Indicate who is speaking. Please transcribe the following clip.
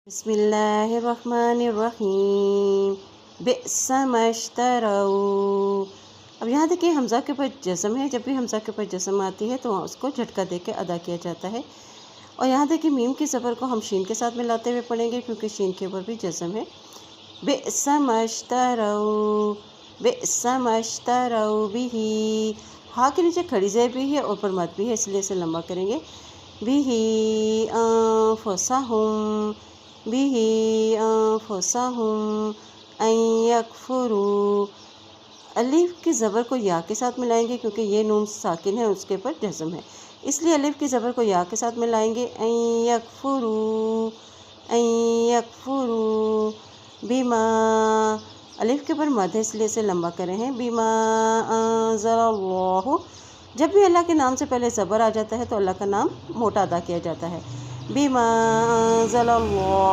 Speaker 1: बिस्मिल्लाहिर्रहमानिर्रहीम। बिस्समश्तरऊ। अब यहाँ देखिए हमज़ा के ऊपर जज़म है। जब भी हमज़ा के ऊपर जज़म आती है तो उसको झटका दे के अदा किया जाता है। और यहाँ देखिए मीम की ज़बर को हम शीन के साथ मिलाते हुए पढ़ेंगे क्योंकि शीन के ऊपर भी जज़म है। बिस्समश्तरऊ, बिस्समश्तरऊ बिही। हा के नीचे खड़ी ज़ेर भी है और ऊपर मद भी है, इसलिए इसे लंबा करेंगे। बिही अनफुसहुम, बिही अनफुसहुम अन यकफुरू। अलिफ की ज़बर को या के साथ मिलाएंगे क्योंकि ये नून साकिन है, उसके ऊपर जज़म है, इसलिए अलिफ की ज़बर को या के साथ मिलाएंगे। अन यकफुरू, अन यकफुरू बिमा। अलिफ के ऊपर मद है, इसलिए इसे लंबा करें हैं। बिमा अंज़लल्लाहु। जब भी अल्लाह के नाम से पहले ज़बर आ जाता है तो अल्लाह का नाम मोटा अदा किया जाता है। बिमा अंज़लल्लाहु।